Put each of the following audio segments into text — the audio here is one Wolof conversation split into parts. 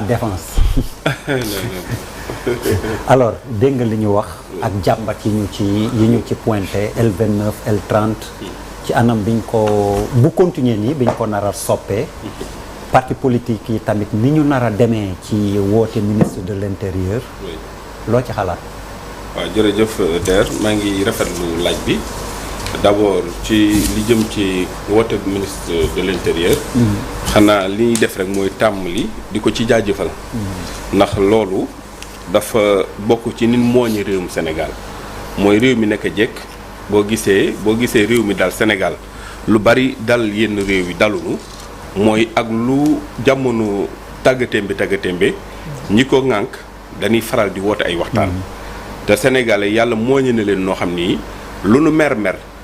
défense alors dégg nga li ñu wax ak jàmbat yi ñu ci pointé L29 L30 ci anam biñ ko bu continuer nii biñ ko nar a soppee parti politique yi tamit ni ñu nar a demee ci woote ministre de l'intérieur loo ci xalaat. waaw jërëjëf Der maa ngi rafetlu laaj bi d'abord ci li jëm ci woote ministre de l'intérieur xanaa li ñuy def rek mooy tàmmali di ko ci jaajëfal ndax loolu dafa bokk ci nin mooñi réewum Sénégal mooy réew mi nekk jekk boo gisee réew mi dal Sénégal lu bari dal yenn réew yi dalunu mooy ak lu jamono tàggatémbe ñi ko ŋànk dañuy faral di woote ay waxtaan te sénégalais yàlla mooñe na leen noo xam ni lu nu mer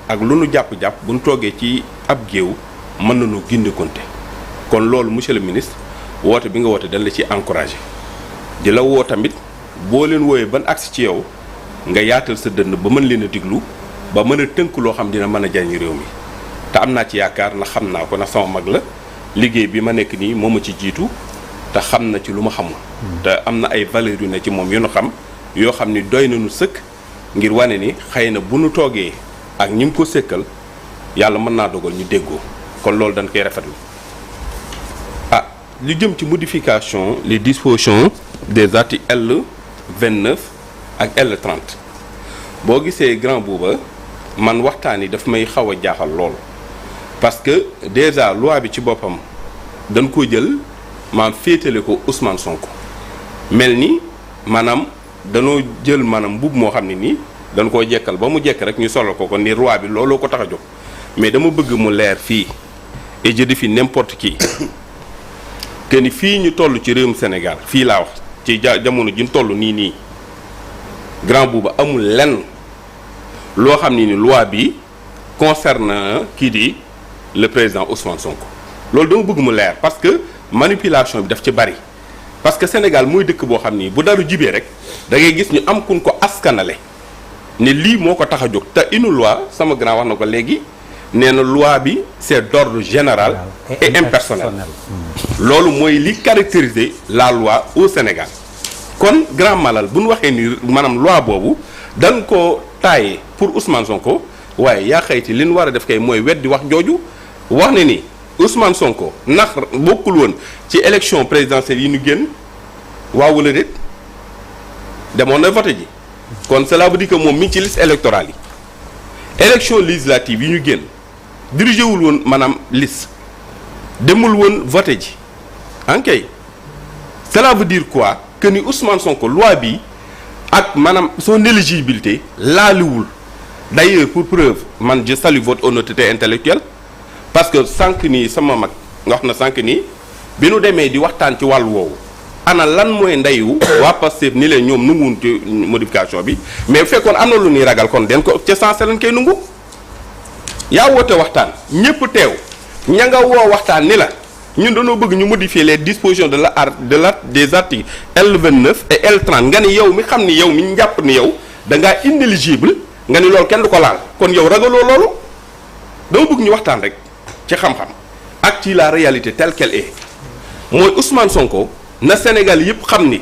ak lu nu jàpp-jàpp bu nu toogee ci ab géew mën nañu gindi konte kon loolu monsieur le ministre woote bi nga woote dañ la ci encouragé di la woo tamit boo leen wooyee ban agsi ci yow nga yaatal sa dënn ba mën leen a diglu ba mën a tënk loo xam dina mën a jariñ réew mi te am naa ci yaakaar na xam naa ko na sama mag la liggéey bi ma nekk nii moo ma ci jiitu te xam na ci lu ma xamul te am na ay valeurs yu ne ci moom yu nu xam yoo xam ni doy nañu sëkk ngir wane ni xëy na bu nu toogee ak ñi ngi ko sékkal yàlla mën naa dogal ñu déggoo kon loolu dañ koy rafetlu li jëm ci modification les dispositions des articles L29 ak L30 boo gisee grand bouba man waxtaan yi daf may xaw a jaaxal lool parce que déjà loi bi ci boppam dañ ko jël maam féetale ko Ousmane Sonko mel ni maanaam danoo jël maanaam mbubb moo xam ne nii dañ koo jekkal ba mu jekk rek ñu solo ko ni loi bi looloo ko tax a jóg mais dama bëgg mu leer fii et je défie n'importe qui que ni fii ñu toll ci réewum Sénégal fii laa wax ci jamono ji ñu toll nii grand bouba amul lenn loo xam ni loi bi concerne kii di le président Ousmane Sonko loolu dama bëgg mu leer parce que manipulation bi daf ci bari parce que Sénégal mooy dëkk boo xam ni bu daru jibee rek da ngay gis ñu am kun ko askanale ne lii moo ko tax a jóg te une loi sama grand wax na ko léegi nee na loi bi c'est d'ordre général et impersonnel loolu mooy li caractériser la loi au Sénégal kon grand malal bu ñu waxee ni maanaam loi boobu dañ ko taaye pour Ousmane Sonko waaye yaa xayti li ñu war a def kay mooy weddi wax jooju wax ne ni Ousmane Sonko ndax bokkul woon ci élection présidentielle yi ñu génn waaw wala déet demoon na voté ji kon cela veut dire que moom mi ngi ci liste électorale yi élection législative yi ñu génn dirigé wul woon maanaam liste demul woon voté ji ankay cela veut dire quoi que ni Ousmane Sonko loi bi ak maanaam son éligibilité laaliwul d'ailleurs pour preuve man je salue votre honnêteté intellectuelle parce que sànq nii sama mag nga wax na sànq nii bi nu demee di waxtaan ci wàllu woowu ana lan mooy ndeyu waa Pastef ni leen ñoom nunguwun ci modification bi mais bu fekkoon am na lu ñuy ragal kon den ko ca sensé lañ koy nungu yaa woote waxtaan ñëpp teew ña nga woo waxtaan ni la ñun dañoo bëgg ñu modifier les dispositions de des articles L29 et L30 nga ni yow mi xam ni yow mi ñu jàpp ni yow da ngaa inéligible nga ni loolu kenn du ko laal kon yow ragaloo loolu dama bëgg ñu waxtaan rek ci xam-xam ak ci la réalité telle qu'elle est mooy Ousmane Sonko na Sénégal yëpp xam ni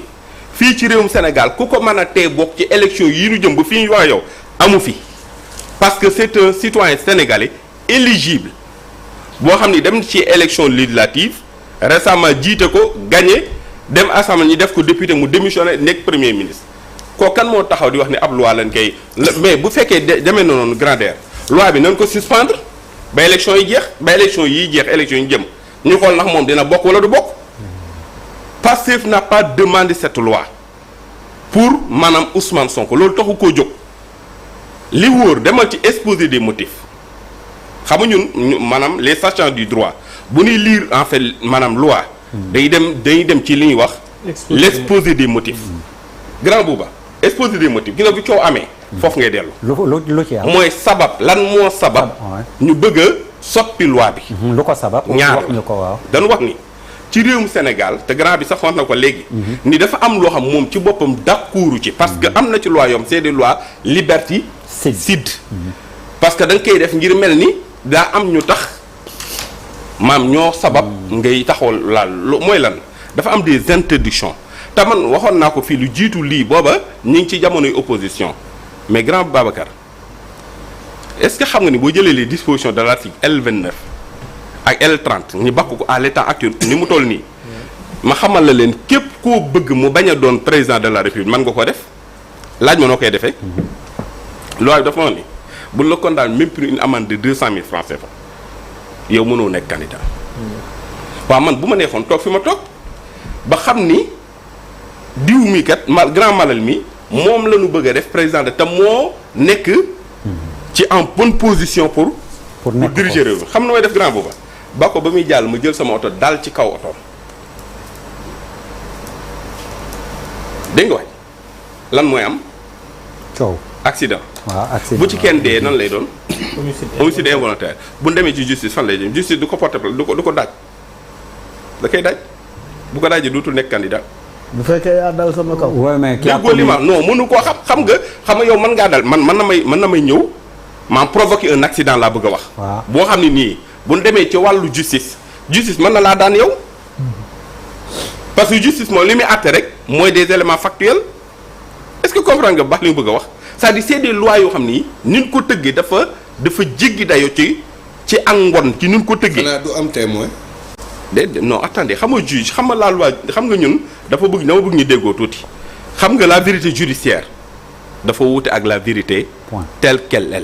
fii ci réewum Sénégal ku ko mën a tee bokk ci élection yi ñu jëm ba fii ñu wax yow amu fi parce que c'est un citoyen sénégalais éligible boo xam ni dem ci élection législative récemment jiite ko gagné dem assemblée ñi def ko député mu démissionné nekk premier ministre kooku kan moo taxaw di wax ni ab loi lañ koy mais bu fekkee demee na noonu grandeur loi bi nañ ko suspendre ba élection yi jeex élection yi jëm ñu xool ndax moom dina bokk wala du bokk Pastef n'a pas demandé cette loi pour maanaam Ousmane Sonko loolu taxu koo jóg li wóor demal ci exposé des motifs xam nga ñun maanaam les sachants du droit bu ñuy lire en fait maanaam loi dañuy dem ci li ñuy wax l'exposé des motifs grand bouba exposé des motifs gis nga bu coow amee foofu ngay dellu lu ci am mooy sabab lan moo sabab ñu bëgg a soppi loi bi lu ko sabab ñaar wax ñu ko waaw dañu wax ni ci réewum Sénégal te grand bi sax wax na ko léegi ni dafa am loo xam moom ci boppam d'accordu ci parce que am na ci loi yoom c'est des lois liberticide parce que da nga koy def ngir mel ni daa am ñu tax maam ñoo sabab ngay taxawal laal mooy lan dafa am des interdictions te man waxoon naa ko fii lu jiitu lii booba ñu ngi ci jamonoy opposition mais grand Babacar est-ce que xam nga ni boo jëlee les dispositions de l'article L29 ak L30 ñu bakk ko à l'état actuel ni mu toll nii ma xamal la leen képp koo bëgg mu bañ a doon président de la république mën nga ko def laaj ma noo koy defee loi bi dafa ma ni bu la condamné même pour une amende de 200 000 francs CFA yow mënoo nekk candidat waaw man bu ma neexoon toog fi ma toog ba xam ni diw mi kat grand malal mi moom la ñu bëgg a def président de te moo nekk ci en bonne position pour diriger réew mi xam na may def grand booba ba ko ba muy jàll ma jël sama oto dal ci kaw oto dégg nga waay lan mooy am coow accident waaw accident bu ci kenn dee nan lay doon homicide involontaire bu ñu demee ci justice fan lay jëm justice du ko porter plainte du ko daaj da koy daaj bu ko daajee dootul nekk candidat bu fekkee yaa dal sama kaw. waaw mais déggoo li ma non mënu koo xam nga yow mën ngaa dal mën na may ñëw maam provoquer un accident laa bëgg a wax. waaw boo xam ne nii bu ñu demee ci wàllu justice mën na laa daan yow parce que justice moom li muy àtte rek mooy des éléments factuels est-ce que comprendre nga baax li mu bëgg a wax c'est-à-dire c'est des lois yoo xam ni ni ko tëggee dafa jéggi dayo ci ak mbon ci ni ko tëggee. xanaa du am témoin. non attendez xam nga juge xam nga la loi xam nga ñun dama bëgg ñu déggoo tuuti xam nga la vérité judiciaire dafa wuute ak la vérité telle qu'elle est.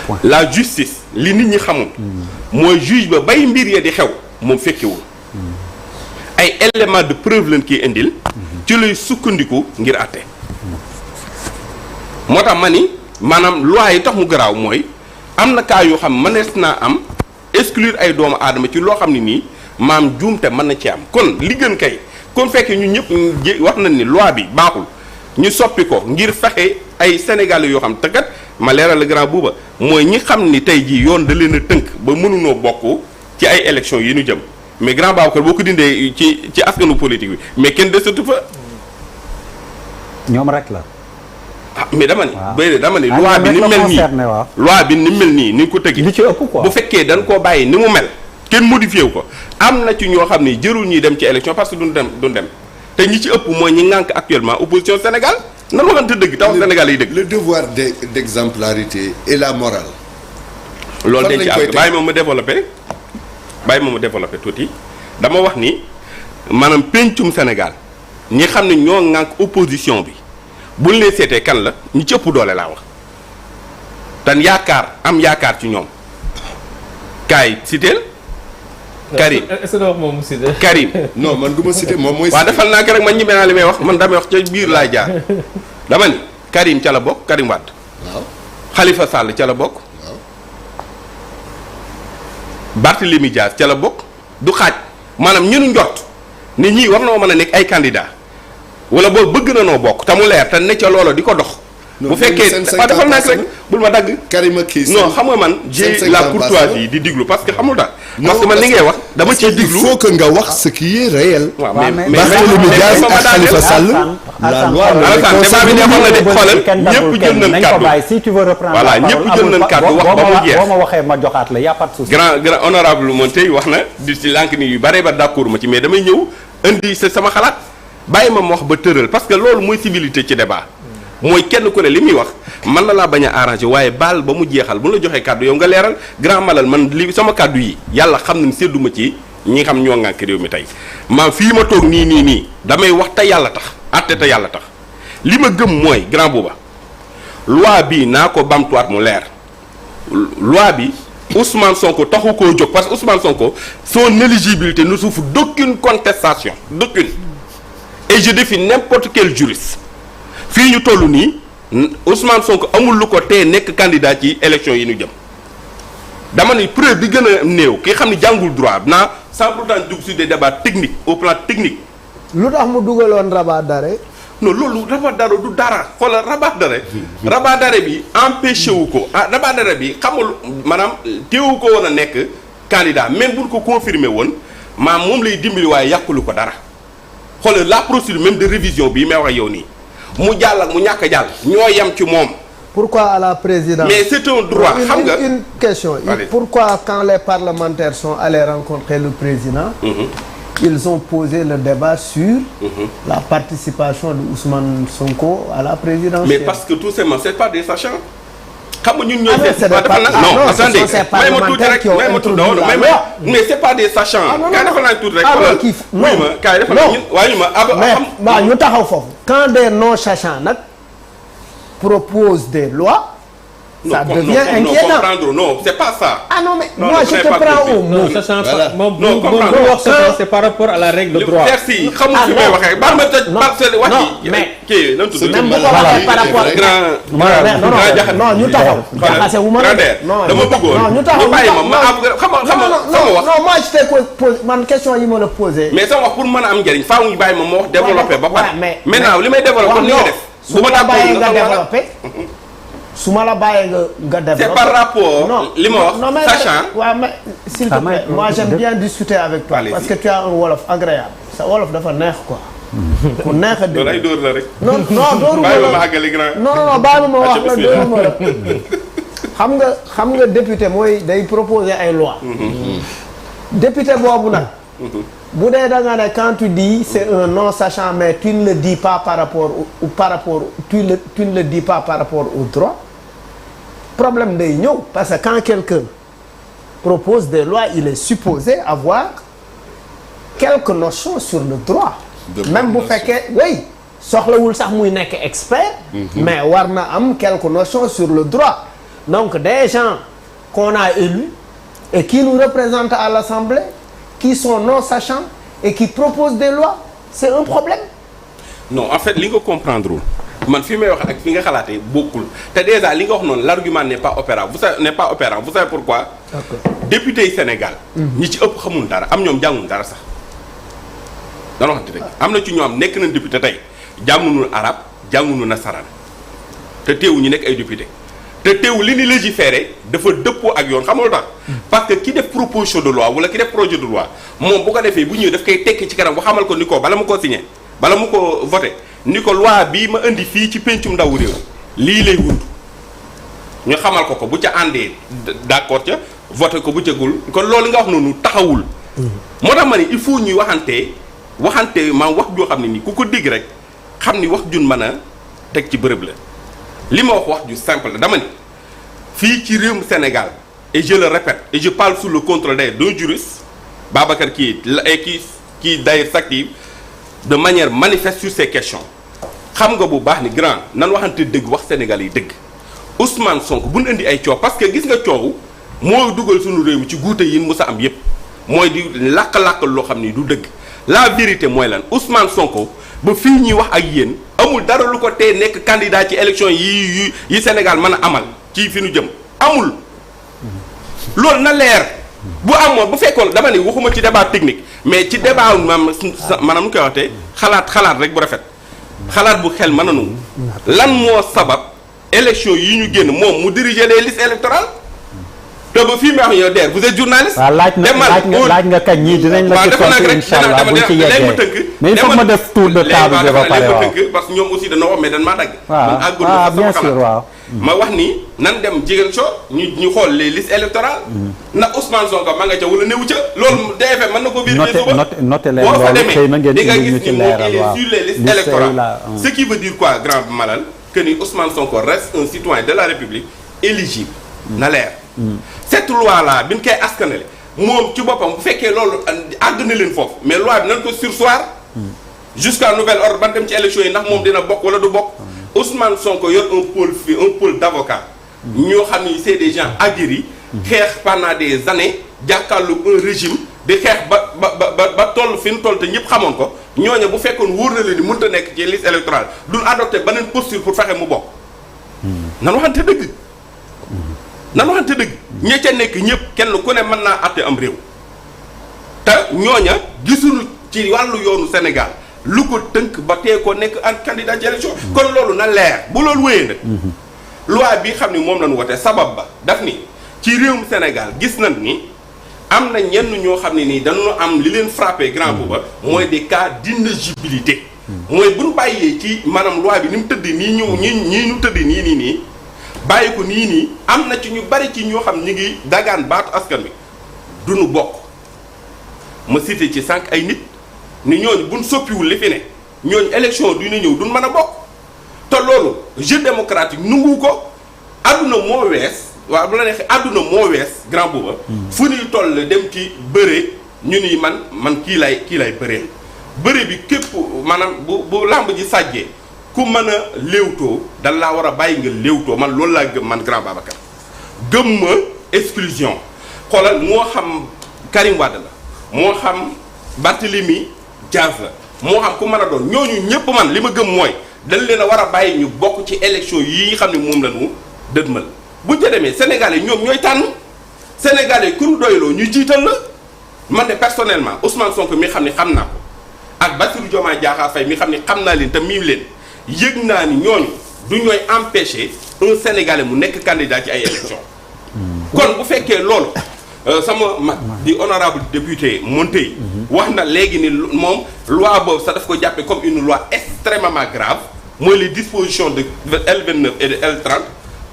Point. La justice li nit ñi xamul mooy juge ba bay mbir ya di xew moom fekkewul ay éléments de preuve lañ koy indil ci lay sukkandiku ngir àtte moo tax ma ni maanaam loi yi tax mu garaaw mooy am na cas yoo xam mënees naa am exclure ay doomu aadama ci loo xam ne nii maam juumte mën na ci am kon li gën kay kon fekkee ñu ñëpp wax nañ ni loi bi baaxul ñu soppi ko ngir fexe ay sénégalais yoo xam te kat ma leeral la grand buuba mooy ñi xam ni tey jii yoon da leen a tënk ba mënunoo bokk ci ay élections yi ñu jëm mais grand Babacar boo ko dindee ci askanu politique bi mais kenn desatu fa. ñoom rek la. ah mais dama ni. waaw dama ni loi bi ni mel nii loi bi ni mel nii ni ko tëggee. li ci ëpp quoi bu fekkee dañ koo bàyyi ni mu mel kenn modifié wu ko am na ci ñoo xam ni jërul ñuy dem ci élection parce que duñ dem te ñi ci ëpp mooy ñi ŋànk actuellement opposition Sénégal nan waxante dëgg taw Sénégal yi dëgg. le devoir d'exemplarité et la morale. loolu dañ ci àgg bàyyi ma développé tuuti dama wax ni maanaam pencum Sénégal ñi xam ne ñoo ŋànk opposition bi buñ leen seetee kan la ñi ci ëpp doole laa wax tan yaakaar ci ñoom kaay citeel Karim est-ce que wax moom mu cité Karim non man du ma cité moom mooy. waaw defal naa ko rek man ñibbe naa li may wax man damay wax ca biir laay jaar dama ni Karim ca la bokk Karim Wade. waaw Khalifa Sall ca la bokk. waaw Barthélémy Dias ca la bokk du xaaj maanaam ñunu njort nit ñi war noo mën a nekk ay candidat wala boobu bëgg na noo bokk te mu leer te ne ca loola di ko dox. bu fekkee waaw defal naa ko rek bul ma dagg. Karim ak kii non xam nga man j'ai la courtoisie di diglu parce que xamul daal. parce que man li ngay wax dama ciy diglu. il faut que nga wax ce qui est réel. waaw mais Barthélémy Dias ak Khalifa Sall. la loi Alassane débat bi neexoon na de xoolal ñëpp jël nañ ko bàyyi si tu veux reprendre voilà ñëpp jël nañ kàddu wax ba mu jeex boo ma waxee ma joxaat la y a pas de souci. grand honorable moom tey wax na di ci lànk ni yu bare ba d'accord ma ci mais damay ñëw indi sama xalaat bàyyi ma wax ba tëral parce que loolu mooy civilité ci débat mooy kenn ku ne li muy wax man na laa bañ a arrangé waaye baal ba mu jeexal bu la joxee kàddu yow nga leeral grand malal man li sama kàddu yi yàlla xam na ni sédduma ci ñi nga xam ñoo ngànk réew mi tey maam fii ma toog nii damay wax te yàlla tax àtte te yàlla tax li ma gëm mooy grand booba loi bi naa ko bamtuwaat mu leer loi bi Ousmane Sonko taxu koo jóg parce que Ousmane Sonko son éligibilité ne souffre d'aucune contestation d'aucune et je défie n'importe quel juriste fii ñu toll nii Ousmane Sonko amul lu ko tee nekk candidat ci élection yi ñu jëm dama ni preuve bi gën a néew ki xam ne jàngul droit naa sans pourtant dugg sur des débats techniques au plan technique. lu tax mu dugaloon rabat d'arrêt. non loolu rabat d'arrêt du dara xoolal rabat d'arrêt. rabat d'arrêt bi empêché wu ko rabat d'arrêt bi xamul maanaam teewu ko woon a nekk candidat même bu ko confirmé woon moom lay dimbali waaye yàqulu ko dara xoolal la procédure même de révision bii may wax ak yow nii. mu jàll ak mu ñàkk a jàll ñoo yem ci moom. pourquoi à la présidence. mais c'est un droit xam nga une question. pourquoi quand les parlementaires sont allés rencontrer le président. ils ont posé le débat sur la participation de Ousmane Sonko à la présidentielle. Mais parce que tout simplement c'est pas des sachants. Xam nga ñun ñooy c'est des non attendez ce sont ces parlementaires qui ont introduit la loi. mais c'est pas des sachants. non, Kaay defal naa tuuti rek. alors kii non kaay defal naa ñun waaye mais ñu taxaw foofu. quand des non sachants nag proposent des lois. ça devient inquiétant. Non, c'est pas ça. Ah non mais Non, moi non, je ce te n'est pas prends possible. au mot. Ça change Voilà. pas. Moom Non, bu comprendre. wax ça c'est par rapport à la règle de droit. Merci xamul Ah, fi may non. waxee baal ma tëj Non. parce que wax Non, ji mais kii nan tudd même bu ko Voilà. waxee par rapport non ñu taxaw jaxase wu ma la dama bëggoon non ñu taxaw ñu bàyyi ma ma am xam nga sama wax non moi je t'ai posé man question yi ma la posé. mais sama wax pour mën a am njëriñ faaw ñu bàyyi ma wax développé ba pare mais maintenant li may développé comme ni nga def su ma la bàyyee nga développé su ma la bàyyee nga développé c'est par rapport li ma wax sachant waaw mais s'il te plaît moi j'aime bien discuter avec toi Allez-y. parce que tu as un wolof agréable sa wolof dafa neex quoi ku neex a loolu ay dégg dóor la rek non dóoru ma bàyyi ma la àggali grand non bàyyi ma wax la bismillah. dóoru ma la xam nga député mooy day proposer ay loi député boobu nag bu dee da nga ne quand tu dis c'est un non sachant mais tu ne le dis pas par rapport tu ne le dis pas par rapport au droit problème day ñëw parce que quand quelqu'un propose des lois il est supposé avoir quelques notions sur le droit même bu fekkee oui soxlawul sax muy nekk expert mais war na am quelques notions sur le droit donc des gens qu'on a élus et qui nous représentent à l'Assemblée qui sont non sachants et qui proposent des lois c'est un problème. non en fait li nga comprendre wul man fi may wax ak fi nga xalaatee bokkul te déjà li nga wax noonu l'argument n'est pas opérant vous savez pourquoi. D'accord. député yi Sénégal. ñi ci ëpp xamul dara am ñoom jànguñ dara sax. dana waxante rek am na ci ñoom nekk nañ député tey jànguñu arab jànguñu nasaraan te teewu ñu nekk ay député te teewu li ni légiférer dafa dëppoo ak yoon xam nga lu tax parce que ki def proposition de loi wala ki def projet de loi moom bu ko defee bu ñëwee daf koy tekki ci kanam bu xamal ko ni ko bala mu ko signé bala mu ko voté ni ko loi bii ma indi fii ci pencum ndaw réew lii lay wund ñu xamal ko bu ca àndee d'accord ca voté ko bu ca gul kon loolu nga wax noonu taxawul moo tax ma ni il faut ñuy waxante maam wax joo xam ne nii ku ko dégg rek xam ni wax jun mën a teg ci bërëb la li ma wax ju simple la dama ni fii ci réewum Sénégal et je le répète et je parle sous le contrôle d'un juriste Babacar qui d'ailleurs s'active de manière manifeste sur ces questions xam nga bu baax ni grand nan waxante dëgg wax Sénégal yi dëgg Ousmane Sonko bu ñu indi ay coow parce que gis nga coow moo dugal suñu réew mi ci guute yi mu sa am yépp mooy di làkk-làkkal loo xam ni du dëgg la vérité mooy lan Ousmane Sonko ba fii ñuy wax ak yéen amul dara lu ko tee nekk candidat ci élection yi Sénégal mën a amal ci fi nu jëm amul loolu na leer bu amoon bu fekkoon dama ne waxuma ci débat technique mais ci débat maanaam nu koy waxtee xalaat rek bu rafet xalaat bu xel mën a nangu lan moo sabab élection yi ñu génn moom mu diriger les listes électorales te ba fii may wax yow der vous êtes journaliste. waaw laaj nga kañ ñii dinañ la ci tontu incha allah buñ ci yeggee mais il faut que ma def tour de table bi ba pare waaw parce que ñoom aussi dañoo wax mais dañ maa dagg. waaw bien sûr waaw. ma wax ni nan dem Ziguinchor ñu xool les listes électorales. na Ousmane Sonko ma nga ca wala newu ca loolu DFM mën na ko vérifier suba. noté leen loolu xëy na ngeen indi ñu ci leeral waaw sur les listes électorales. ce qui veut dire quoi grand malal que ni Ousmane Sonko reste un citoyen de la République éligible. na leer. cette loi là bi ñu koy askanale moom ci boppam bu fekkee loolu àgg na leen foofu mais loi bi nañ ko surseoir jusqu'à nouvel ordre ban dem ci élection yi ndax moom dina bokk wala du bokk Ousmane Sonko yor un pôle d'avocats ñoo xam ni c'est des gens aguerris xeex pendant des années jàkkaarlu un régime di xeex ba toll fi ñu toll te ñëpp xamoon ko ñooñu bu fekkoon wóor na leen ni mënut a nekk ci liste électorale duñ adopté beneen posture pour fexe mu bokk nan waxante dëgg nan waxante dëgg ña ca nekk ñëpp kenn ku ne mën naa àtte am réew te ñooña gisuñu ci wàllu yoonu Sénégal lu ko tënk ba tee ko nekk en candidat ci élection kon loolu na leer bu loolu wéyee nag loi bi xam ni moom lañu wote sabab ba daf ni ci réewum Sénégal gis nañ ni am na ñenn ñoo xam ne nii dañu am li leen frappé grand booba mooy des cas d'inéligibilité mooy bu ñu bàyyee ci maanaam loi bi ni mu tëdd nii ñii ñu tëdd nii bàyyi ko nii am na ci ñu bari ci ñoo xam ñi ngi dagaan baatu askan wi duñu bokk ma cité ci 5 ay nit ni ñooñu buñ soppiwul li fi ne ñooñu élection du ñu ñëw duñ mën a bokk te loolu jeu démocratique nungu ko àdduna moo wees waaw bu la neexee àdduna moo wees grand booba fu ñuy toll dem ci bëre ñu ni man kii lay bëreel bëre bi képp maanaam bu làmb ji sàjjee ku mën a léewtoo dal laa war a bàyyi nga léewtoo man loolu laa gëm man grand Babacar gëm ma exclusion xoolal moo xam Karim Wade la moo xam Barthélemy Diaz la moo xam ku mën a doon ñooñu ñëpp man li ma gëm mooy dañ leen a war a bàyyi ñu bokk ci élection yi xam ne moom la ñu dëdmal bu ca demee Sénégalais ñoom ñooy tànn Sénégalais ku ñu doyloo ñu jiital la man de personnellement Ousmane Sonko mi xam ne xam naa ko ak Bassirou Diomaye Diakhar Faye mi xam ne xam naa leen te miim leen yëg naa ni ñooñu du ñooy empêcher un Sénégalais mu nekk candidat ci ay élection kon bu fekkee loolu sama mag di honorable député Montey wax na léegi ni moom loi boobu sax daf ko jàppee comme une loi extrêmement grave mooy les dispositions de L29 et de L30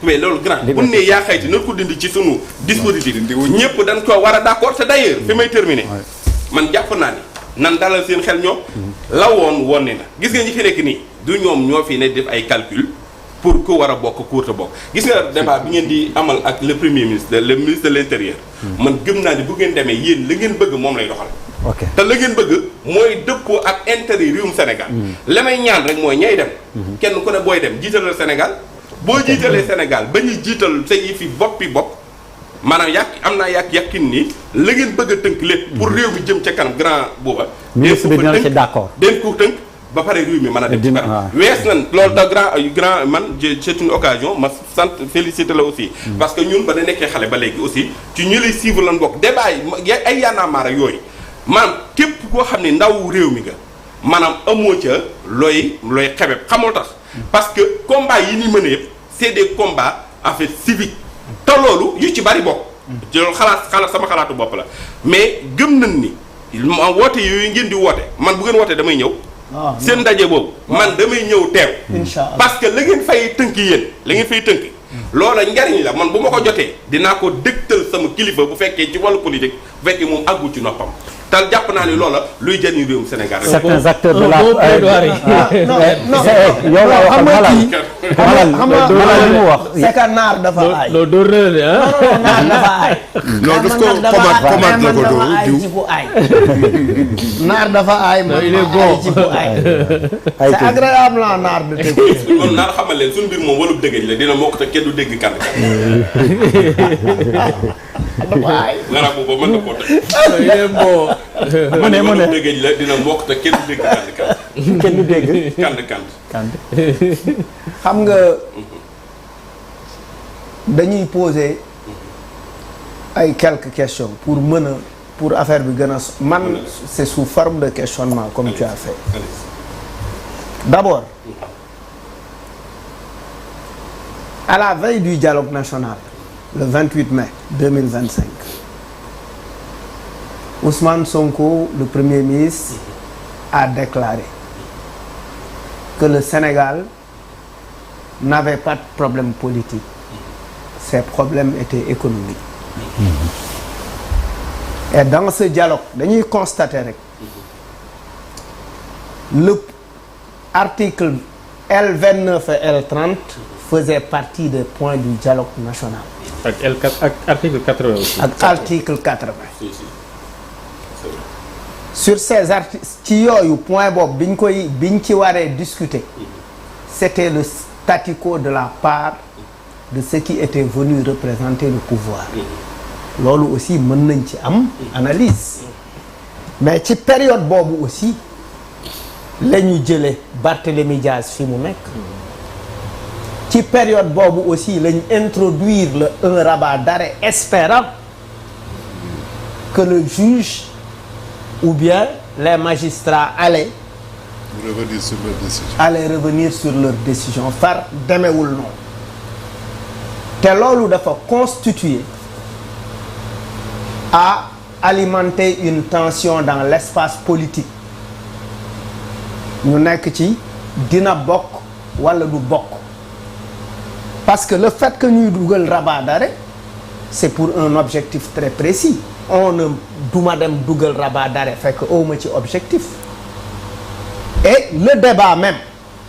mais loolu grand bu ne yaa xayti na ko dindi ci sunu dispositif ñëpp dañ ko war a d'accord te d'ailleurs fi may terminer man jàpp naa ni nan dalal seen xel ñoom la woon ni na gis nga ñi fi nekk nii du ñoom ñoo fi ne def ay calcul pour ku war a bokk ku warta bokk gis nga débat bi ngeen di amal ak le premier ministre le ministre de l'intérieur man gëm naa ni bu ngeen demee yéen la ngeen bëgg moom lay doxal te la ngeen bëgg mooy dëppoo ak intérêt réewum Sénégal la may ñaan rek mooy ñay dem kenn ku ne booy dem jiitalal Sénégal boo jiitalee Sénégal ba ñuy jiital sa yi fi bopp maanaam am naa yàqin ni la ngeen bëgg a tënk lépp pour réew mi jëm ca kanam grand booba ministre bi dina ci d'accord den ko tënk ba pare réew mi mën a dem ci kanam wees nañ loolu da grand man c'est une occasion ma sant féliciter la aussi parce que ñun ba da nekkee xale ba léegi aussi ci ñu lay suivre lan bokk débat yi ay yaanaamaar ak yooyu maanaam képp koo xam ne ndaw réew mi nga maanaam amoo ca looy xebeb xamoo tax parce que combat yi ni mën a yëpp c'est des combats en fait civiques te loolu yu ci bari bokk ci loolu xalaat sama xalaatu bopp la mais gëm nañ ni ma woote yooyu ngeen di woote man bu ngeen wootee damay ñëw seen ndaje boobu man damay ñëw teew parce que la ngeen fay tënk yéen la ngeen fay tënk loola njariñ la man bu ma ko jotee dinaa ko dëgtal sama kilifa bu fekkee ci wàllu politique bu fekkee moom àggul ci noppam tal jàpp naa ni loola luy jëriñ réewum Sénégal certains acteurs de la yow la wax li mu wax c'est que naar dafa aay loolu dóor na de naar dafa aay non daf ko pommade la ko dóor diw ci bu aay naar dafa aay man il est bon ci bu aay c'est agréable la naar de dégg kon naar xamal leen suñu mbir moom walub dëggëj la dina mokk te kenn du dégg kan dafa aay ngara boobu mën na koo teg il est bon mu ne dëggëj la dina mokk te kenn du dégg kan kenn du dégg kan xam nga dañuy poser ay quelques questions pour affaire bi gën a man c'est sous forme de questionnement comme tu as fait d'abord à la veille du dialogue national le 28 mai 2025 Ousmane Sonko le Premier ministre a déclaré que le Sénégal n'avait pas de problème politique. Ses problèmes étaient économiques. Et dans ce dialogue dañuy constater rek le article L29 et L30 faisaient partie des points du dialogue national. ak article 80 aussi. ak article 80. sur ces articles ci yooyu point boobu biñ ci waree discuter c'était le statu quo de la part de ceux qui étaient venus représenter le pouvoir loolu aussi mën nañ ci am analyse mais ci période boobu aussi la ñu jëlee Barthélémy Diaz fi mu nekk ci période boobu aussi la ñu introduire un rabat d'arrêt espérant que le juge ou bien les magistrats allaient revenir sur leur décision far demewul noonu te loolu dafa constituer à alimenter une tension dans l'espace politique ñu nekk ci dina bokk wala du bokk parce que le fait que ñuy dugal rabat d'arrêt c'est pour un objectif très précis on ne duma dem dugal rabat d'arrêt fekk awma ci objectif et le débat même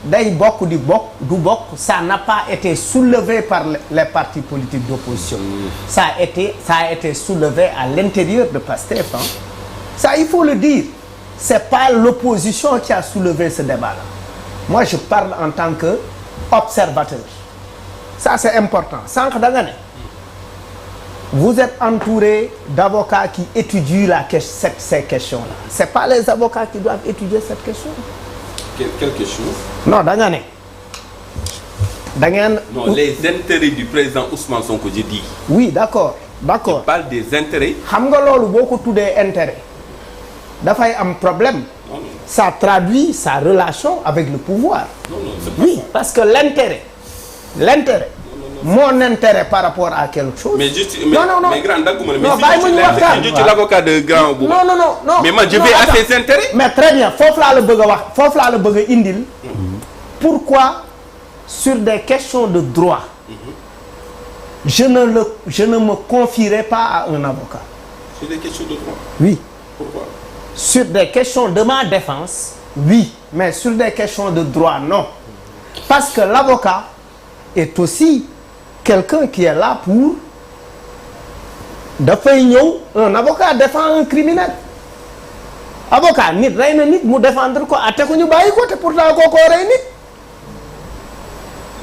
day bokk di bokk du bokk ça n'a pas été soulevé par les partis politiques d'opposition ça a été soulevé à l'intérieur de PASTEF ça il faut le dire c'est pas l'opposition qui a soulevé ce débat-là moi je parle en tant que observateur ça c'est important sànq da nga ne vous êtes entouré d'avocats qui étudient ces questions-là c'est pas les avocats qui doivent étudier cette question. Quelle question? non da nga ne da ngeen. non les intérêts du président Ousmane Sonko je dis. oui d'accord. Je parle des intérêts. xam nga loolu boo ko tuddee intérêt dafay am problème. Non, non. Ça traduit sa relation avec le pouvoir. Non, c'est pas oui ça. parce que l'intérêt mon intérêt par rapport à quelque chose. mais juste non mais grand dagguma non bàyyi ma ñu waxtaan mais si l'avocat de grand Bouba. non mais moi je vais à ses intérêts. mais très bien foofu laa la bëgg a wax foofu laa la bëgg a indil. pourquoi sur des questions de droit. je ne me confierai pas à un avocat. Sur des questions de droit. oui. Pourquoi? Sur des questions de ma défense oui mais sur des questions de droit non parce que l'avocat est aussi quelqu'un qui est là pour dafay ñëw un avocat défend un criminel avocat nit rey na nit mu défendre ko atte ko ñu bàyyi ko te pourtant kookoo rey nit.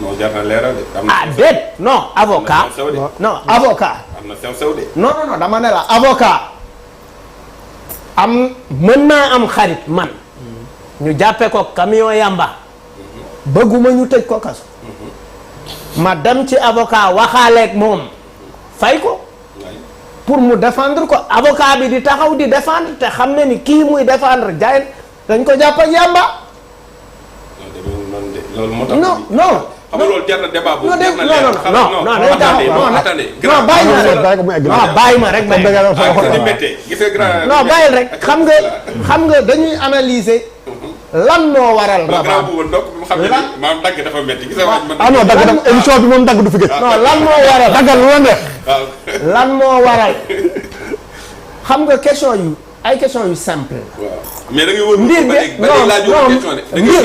non jar na leeral de. ah déet non avocat non avocat. am na sew de. non dama ne la avocat am mën naa am xarit man ñu jàppe ko camion yamba bëgguma ñu tëj ko kaso ma dem ci avocat waxaaleeg moom fay ko pour mu défendre ko avocat bi di taxaw di défendre te xam ne ni kii muy défendre jaay dañ ko jàpp ak yamba. loolu moo tax. non xam nga loolu jar na débat boobu. non bàyyi ma rek non bàyyil rek xam nga dañuy analyser lan moo waral rabat maam dagg dafa metti gis ah non dagg dafa émission bi moom dagg du fi gën. non lan moo waral daggal lu la neex. lan moo waral xam nga question yu ay question yu simple la. mais da ngay wër mbir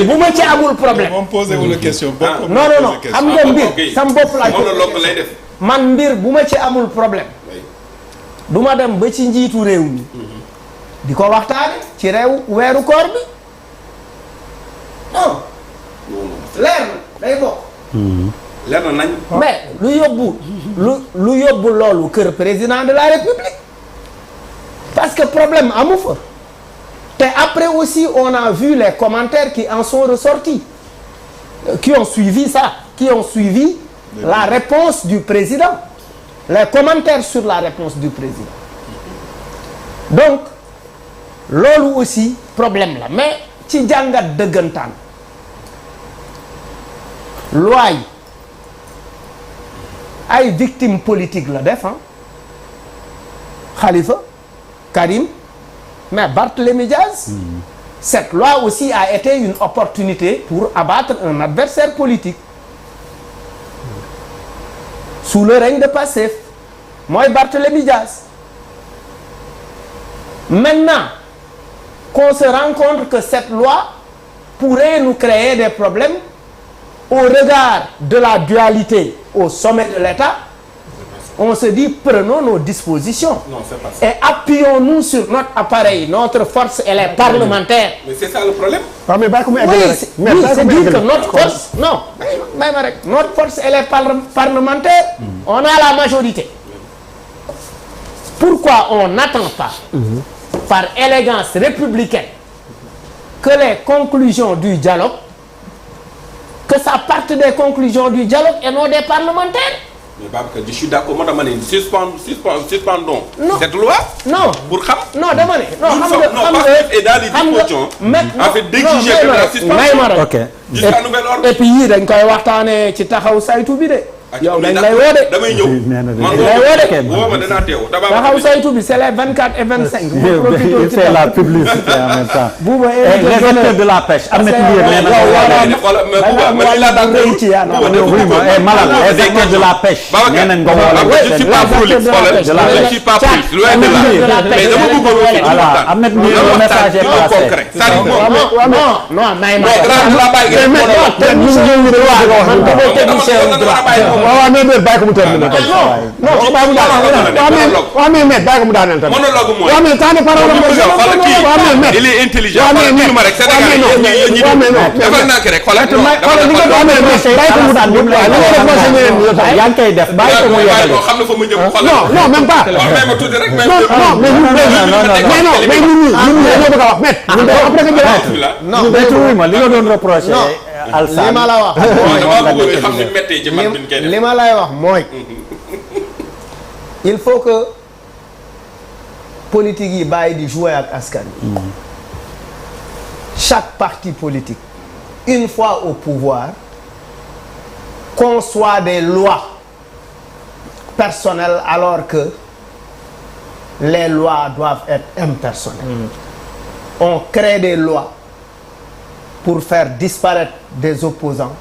bu ma ci amul problème. moom posé wu la question. non xam nga mbir sam bopp laaj lay def. man mbir bu ma ci amul problème du ma dem ba ci njiitu réew mi di ko waxtaane ci weeru koor bi non leer na day bokk. leer na nañ. mais lu yóbbu loolu kër président de la république parce que problème amu fa te après aussi on a vu les commentaires qui en sont ressortis qui ont suivi la réponse du président les commentaires sur la réponse du président donc loolu aussi problème la mais ci jàngat dëggantaan loi yi ay victimes politiques la def Khalifa Karim mais Barthélémy Diaz cette loi aussi a été une opportunité pour abattre un adversaire politique sous le règne de Pastef mooy Barthélémy Diaz maintenant qu'on se rend compte que cette loi pourrait nous créer des problèmes au regard de la dualité au sommet de l'État on se dit prenons nos dispositions. Non, c'est pas ça. Et appuyons-nous sur notre appareil notre force elle est parlementaire. mais c'est ça le problème. waaw mais bàyyi ko mu oui c'est dire que notre force non may ma rek notre force elle est parlementaire. On a la majorité. Pourquoi on n'attend pas par élégance républicaine que les conclusions du dialogue que ça parte des conclusions du dialogue et non des parlementaires. mais Babacar je suis d'accord moo dama ne suspendons cette loi. non pour xam. non dama ne. non xam et dans les dispositions. en fait d'exiger que la suspension. ok jusqu'à nouvel ordre. et puis yii dañ koy waxtaanee ci taxaw saytu bi de. yow dañ lay woo de. damay ñëw nee na man lay woo de. woo ma danaa teew taxaw saytu bi c'est les 24 et 25. il fait la publicité en même temps. Bouba les acteurs de la pêche am na ci biir nee na Malal les acteurs de la pêche nee nañ nga woo je suis pas police je suis pas police loin de là mais dama bëggoon voilà am na biir message est passé concret c'est-à-dire non may ma la bàyyi nga waaw mais bàyyi ko mu terminer tamit. non bàyyi mu daaneel. waaw mais bàyyi ko mu daaneel tamit. monologue mooy waaw mais temps de parole am il est intelligent xoolal ma rek Sénégal yi defal naa ko rek xoolal yaa ngi koy def bàyyi ko mu yeggale xam na fa mu jëm xoolal non même pas. waaw may ma tuuti rek mais ñun ñoo bëgg a wax met après nga jël. non li nga doon reproché Alsane li ma la wax dama bëgg xam ni méttee ci man bi ñu koy def li ma lay wax mooy il faut que politique yi bàyyi di jouer ak askan yi chaque parti politique une fois au pouvoir conçoit des lois personnelles alors que les lois doivent être impersonnelles. On crée des lois pour faire disparaître des opposants,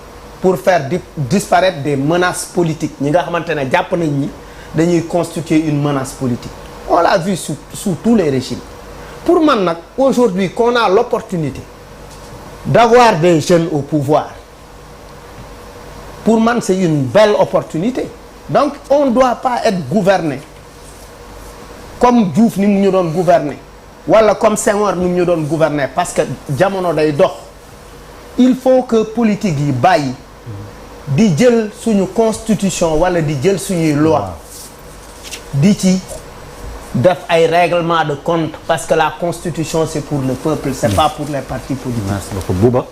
pour faire disparaître des menaces politiques. Ñi nga xamante ne jàpp nañ ni dañuy constituer une menace politique. On l'a vu sous tous les régimes. Pour man nag aujourd'hui qu'on a l'opportunité d'avoir des jeunes au pouvoir, pour man c'est une belle opportunité. Donc on ne doit pas être gouverné comme Diouf ni mu ñu doon gouverner wala comme Senghor ni mu ñu doon gouverner parce que jamono day dox. Il faut que politique yi bàyyi di jël suñu constitution wala di jël suñuy loi di ci def ay règlement de compte parce que la constitution c'est pour le peuple, c'est pas pour les partis politiques. Merci beaucoup Bouba.